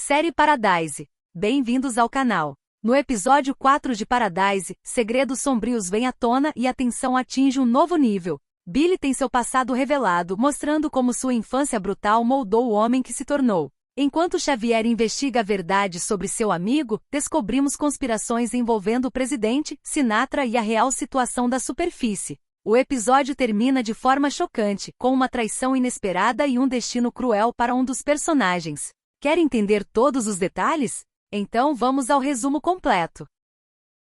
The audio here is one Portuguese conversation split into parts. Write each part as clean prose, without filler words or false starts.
Série Paradise. Bem-vindos ao canal. No episódio 4 de Paradise, segredos sombrios vêm à tona e a tensão atinge um novo nível. Billy tem seu passado revelado, mostrando como sua infância brutal moldou o homem que se tornou. Enquanto Xavier investiga a verdade sobre seu amigo, descobrimos conspirações envolvendo o presidente, Sinatra e a real situação da superfície. O episódio termina de forma chocante, com uma traição inesperada e um destino cruel para um dos personagens. Quer entender todos os detalhes? Então vamos ao resumo completo.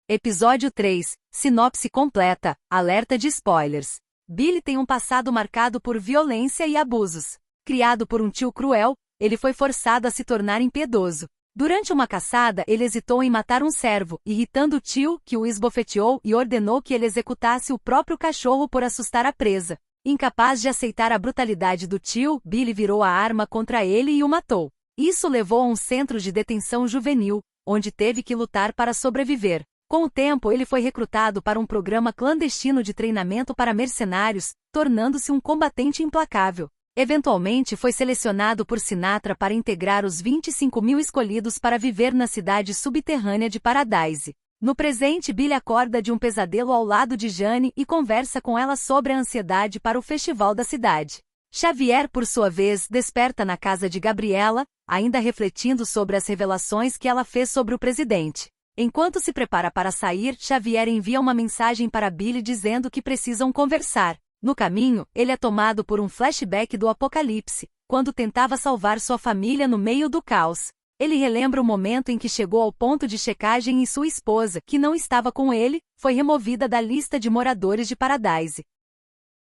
Episódio 3. Sinopse completa. Alerta de spoilers. Billy tem um passado marcado por violência e abusos. Criado por um tio cruel, ele foi forçado a se tornar impiedoso. Durante uma caçada, ele hesitou em matar um servo, irritando o tio, que o esbofeteou e ordenou que ele executasse o próprio cachorro por assustar a presa. Incapaz de aceitar a brutalidade do tio, Billy virou a arma contra ele e o matou. Isso levou a um centro de detenção juvenil, onde teve que lutar para sobreviver. Com o tempo, ele foi recrutado para um programa clandestino de treinamento para mercenários, tornando-se um combatente implacável. Eventualmente foi selecionado por Sinatra para integrar os 25.000 escolhidos para viver na cidade subterrânea de Paradise. No presente, Billy acorda de um pesadelo ao lado de Jane e conversa com ela sobre a ansiedade para o festival da cidade. Xavier, por sua vez, desperta na casa de Gabriela, ainda refletindo sobre as revelações que ela fez sobre o presidente. Enquanto se prepara para sair, Xavier envia uma mensagem para Billy dizendo que precisam conversar. No caminho, ele é tomado por um flashback do apocalipse, quando tentava salvar sua família no meio do caos. Ele relembra o momento em que chegou ao ponto de checagem e sua esposa, que não estava com ele, foi removida da lista de moradores de Paradise.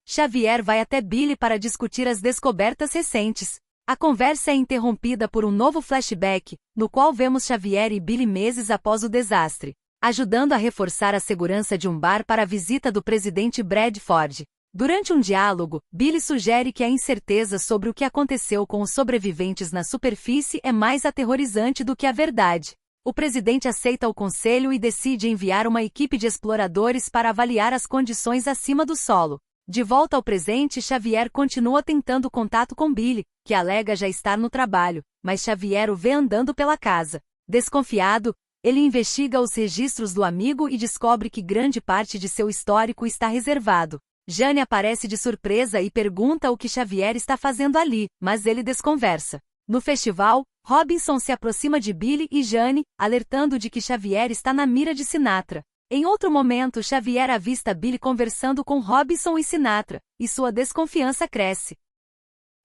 Xavier vai até Billy para discutir as descobertas recentes. A conversa é interrompida por um novo flashback, no qual vemos Xavier e Billy meses após o desastre, ajudando a reforçar a segurança de um bar para a visita do presidente Bradford. Durante um diálogo, Billy sugere que a incerteza sobre o que aconteceu com os sobreviventes na superfície é mais aterrorizante do que a verdade. O presidente aceita o conselho e decide enviar uma equipe de exploradores para avaliar as condições acima do solo. De volta ao presente, Xavier continua tentando contato com Billy, que alega já estar no trabalho, mas Xavier o vê andando pela casa. Desconfiado, ele investiga os registros do amigo e descobre que grande parte de seu histórico está reservado. Jane aparece de surpresa e pergunta o que Xavier está fazendo ali, mas ele desconversa. No festival, Robinson se aproxima de Billy e Jane, alertando de que Xavier está na mira de Sinatra. Em outro momento, Xavier avista Billy conversando com Robinson e Sinatra, e sua desconfiança cresce.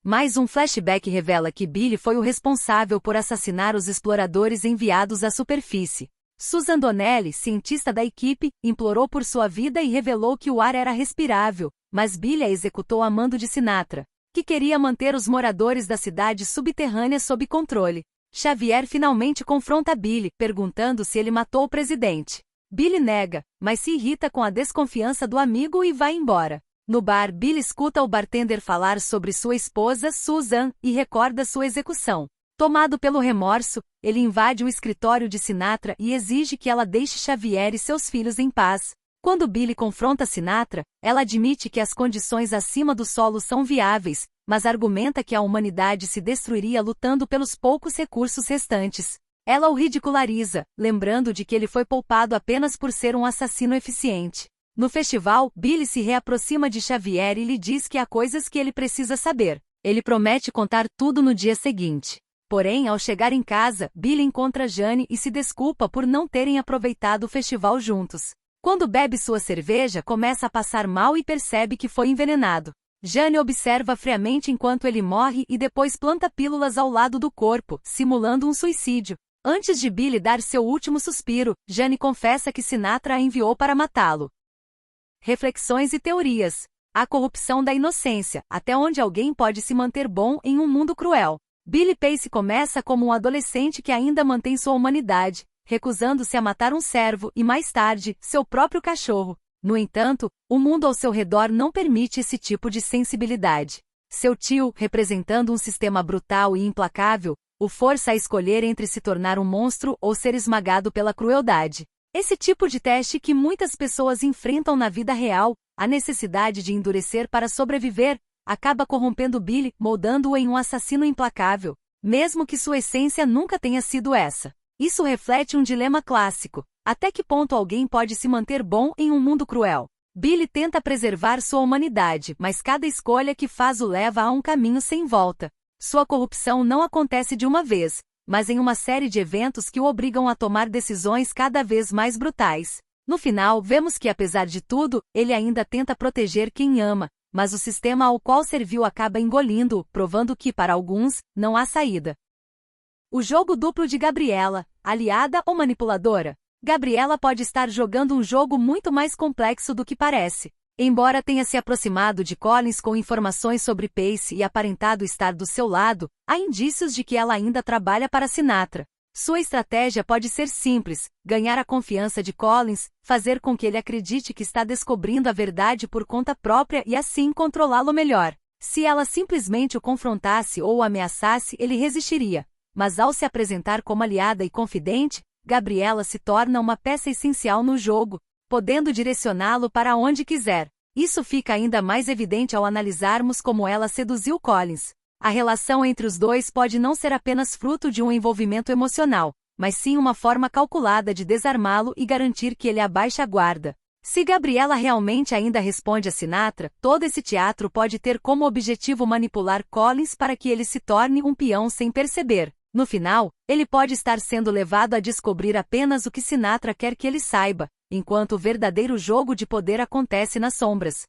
Mais um flashback revela que Billy foi o responsável por assassinar os exploradores enviados à superfície. Susan Donnelly, cientista da equipe, implorou por sua vida e revelou que o ar era respirável, mas Billy a executou a mando de Sinatra, que queria manter os moradores da cidade subterrânea sob controle. Xavier finalmente confronta Billy, perguntando se ele matou o presidente. Billy nega, mas se irrita com a desconfiança do amigo e vai embora. No bar, Billy escuta o bartender falar sobre sua esposa, Susan, e recorda sua execução. Tomado pelo remorso, ele invade o escritório de Sinatra e exige que ela deixe Xavier e seus filhos em paz. Quando Billy confronta Sinatra, ela admite que as condições acima do solo são viáveis, mas argumenta que a humanidade se destruiria lutando pelos poucos recursos restantes. Ela o ridiculariza, lembrando de que ele foi poupado apenas por ser um assassino eficiente. No festival, Billy se reaproxima de Xavier e lhe diz que há coisas que ele precisa saber. Ele promete contar tudo no dia seguinte. Porém, ao chegar em casa, Billy encontra Jane e se desculpa por não terem aproveitado o festival juntos. Quando bebe sua cerveja, começa a passar mal e percebe que foi envenenado. Jane observa friamente enquanto ele morre e depois planta pílulas ao lado do corpo, simulando um suicídio. Antes de Billy dar seu último suspiro, Jane confessa que Sinatra a enviou para matá-lo. Reflexões e teorias. A corrupção da inocência, até onde alguém pode se manter bom em um mundo cruel. Billy Pace começa como um adolescente que ainda mantém sua humanidade, recusando-se a matar um servo e, mais tarde, seu próprio cachorro. No entanto, o mundo ao seu redor não permite esse tipo de sensibilidade. Seu tio, representando um sistema brutal e implacável, o força a escolher entre se tornar um monstro ou ser esmagado pela crueldade. Esse tipo de teste que muitas pessoas enfrentam na vida real, a necessidade de endurecer para sobreviver, acaba corrompendo Billy, moldando-o em um assassino implacável. mesmo que sua essência nunca tenha sido essa. Isso reflete um dilema clássico. Até que ponto alguém pode se manter bom em um mundo cruel? Billy tenta preservar sua humanidade, mas cada escolha que faz o leva a um caminho sem volta. Sua corrupção não acontece de uma vez, mas em uma série de eventos que o obrigam a tomar decisões cada vez mais brutais. No final, vemos que, apesar de tudo, ele ainda tenta proteger quem ama, mas o sistema ao qual serviu acaba engolindo-o, provando que, para alguns, não há saída. O jogo duplo de Gabriela, aliada ou manipuladora? Gabriela pode estar jogando um jogo muito mais complexo do que parece. Embora tenha se aproximado de Collins com informações sobre Pace e aparentado estar do seu lado, há indícios de que ela ainda trabalha para Sinatra. Sua estratégia pode ser simples: ganhar a confiança de Collins, fazer com que ele acredite que está descobrindo a verdade por conta própria e assim controlá-lo melhor. Se ela simplesmente o confrontasse ou o ameaçasse, ele resistiria. Mas ao se apresentar como aliada e confidente, Gabriela se torna uma peça essencial no jogo, podendo direcioná-lo para onde quiser. Isso fica ainda mais evidente ao analisarmos como ela seduziu Collins. A relação entre os dois pode não ser apenas fruto de um envolvimento emocional, mas sim uma forma calculada de desarmá-lo e garantir que ele abaixe a guarda. Se Gabriela realmente ainda responde a Sinatra, todo esse teatro pode ter como objetivo manipular Collins para que ele se torne um peão sem perceber. No final, ele pode estar sendo levado a descobrir apenas o que Sinatra quer que ele saiba, enquanto o verdadeiro jogo de poder acontece nas sombras.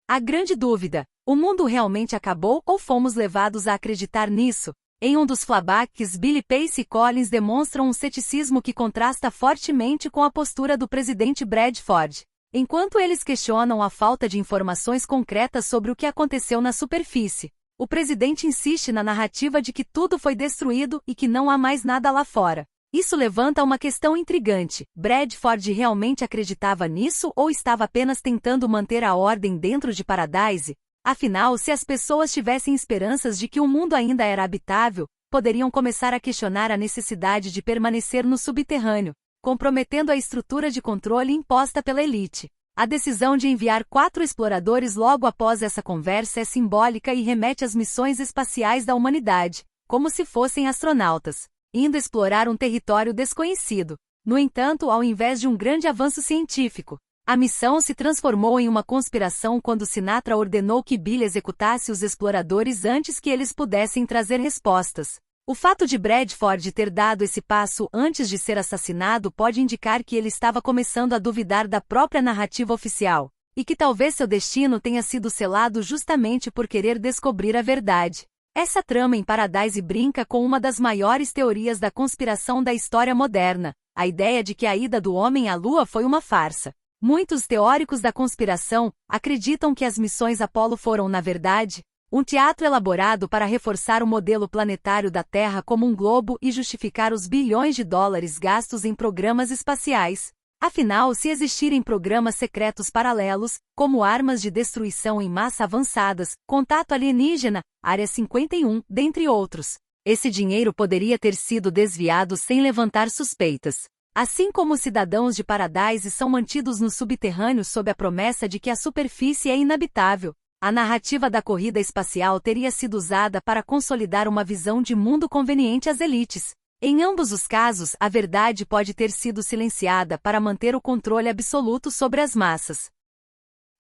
A grande dúvida: o mundo realmente acabou ou fomos levados a acreditar nisso? Em um dos flashbacks, Billy, Pace e Collins demonstram um ceticismo que contrasta fortemente com a postura do presidente Bradford. Enquanto eles questionam a falta de informações concretas sobre o que aconteceu na superfície, o presidente insiste na narrativa de que tudo foi destruído e que não há mais nada lá fora. Isso levanta uma questão intrigante: Bradford realmente acreditava nisso ou estava apenas tentando manter a ordem dentro de Paradise? Afinal, se as pessoas tivessem esperanças de que o mundo ainda era habitável, poderiam começar a questionar a necessidade de permanecer no subterrâneo, comprometendo a estrutura de controle imposta pela elite. A decisão de enviar 4 exploradores logo após essa conversa é simbólica e remete às missões espaciais da humanidade, como se fossem astronautas, indo explorar um território desconhecido. No entanto, ao invés de um grande avanço científico, a missão se transformou em uma conspiração quando Sinatra ordenou que Billy executasse os exploradores antes que eles pudessem trazer respostas. O fato de Bradford ter dado esse passo antes de ser assassinado pode indicar que ele estava começando a duvidar da própria narrativa oficial, e que talvez seu destino tenha sido selado justamente por querer descobrir a verdade. Essa trama em Paradise brinca com uma das maiores teorias da conspiração da história moderna, a ideia de que a ida do homem à Lua foi uma farsa. Muitos teóricos da conspiração acreditam que as missões Apollo foram, na verdade, um teatro elaborado para reforçar o modelo planetário da Terra como um globo e justificar os bilhões de dólares gastos em programas espaciais. Afinal, se existirem programas secretos paralelos, como armas de destruição em massa avançadas, contato alienígena, Área 51, dentre outros, esse dinheiro poderia ter sido desviado sem levantar suspeitas. Assim como os cidadãos de Paradise são mantidos no subterrâneo sob a promessa de que a superfície é inabitável, a narrativa da corrida espacial teria sido usada para consolidar uma visão de mundo conveniente às elites. Em ambos os casos, a verdade pode ter sido silenciada para manter o controle absoluto sobre as massas.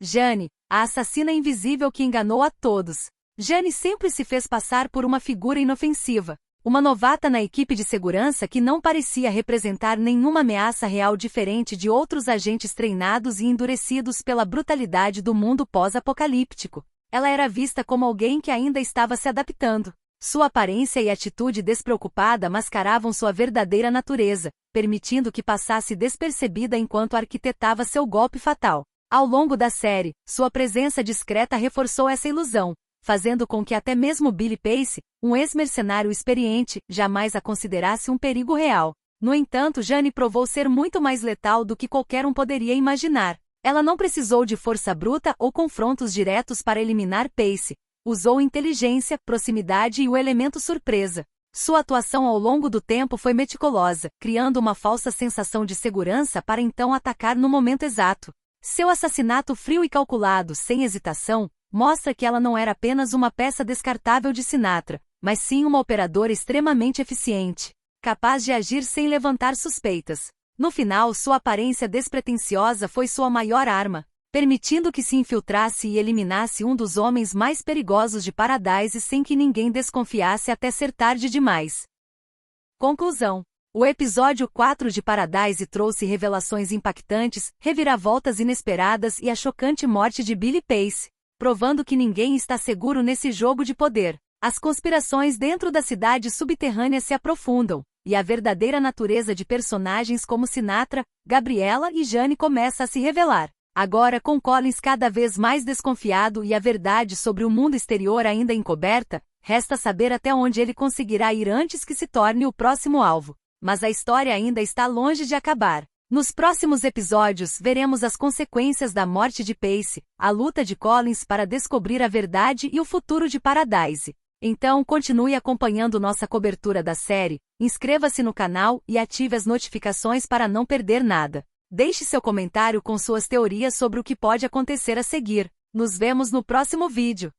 Jane, a assassina invisível que enganou a todos. Jane sempre se fez passar por uma figura inofensiva, uma novata na equipe de segurança que não parecia representar nenhuma ameaça real diferente de outros agentes treinados e endurecidos pela brutalidade do mundo pós-apocalíptico. Ela era vista como alguém que ainda estava se adaptando. Sua aparência e atitude despreocupada mascaravam sua verdadeira natureza, permitindo que passasse despercebida enquanto arquitetava seu golpe fatal. Ao longo da série, sua presença discreta reforçou essa ilusão, fazendo com que até mesmo Billy Pace, um ex-mercenário experiente, jamais a considerasse um perigo real. No entanto, Jane provou ser muito mais letal do que qualquer um poderia imaginar. Ela não precisou de força bruta ou confrontos diretos para eliminar Pace. Usou inteligência, proximidade e o elemento surpresa. Sua atuação ao longo do tempo foi meticulosa, criando uma falsa sensação de segurança para então atacar no momento exato. Seu assassinato frio e calculado, sem hesitação, mostra que ela não era apenas uma peça descartável de Sinatra, mas sim uma operadora extremamente eficiente, capaz de agir sem levantar suspeitas. No final, sua aparência despretensiosa foi sua maior arma, permitindo que se infiltrasse e eliminasse um dos homens mais perigosos de Paradise sem que ninguém desconfiasse até ser tarde demais. Conclusão. O episódio 4 de Paradise trouxe revelações impactantes, reviravoltas inesperadas e a chocante morte de Billy Pace, provando que ninguém está seguro nesse jogo de poder. As conspirações dentro da cidade subterrânea se aprofundam, e a verdadeira natureza de personagens como Sinatra, Gabriela e Jane começa a se revelar. Agora, com Collins cada vez mais desconfiado e a verdade sobre o mundo exterior ainda encoberta, resta saber até onde ele conseguirá ir antes que se torne o próximo alvo. Mas a história ainda está longe de acabar. Nos próximos episódios, veremos as consequências da morte de Pace, a luta de Collins para descobrir a verdade e o futuro de Paradise. Então, continue acompanhando nossa cobertura da série, inscreva-se no canal e ative as notificações para não perder nada. Deixe seu comentário com suas teorias sobre o que pode acontecer a seguir. Nos vemos no próximo vídeo.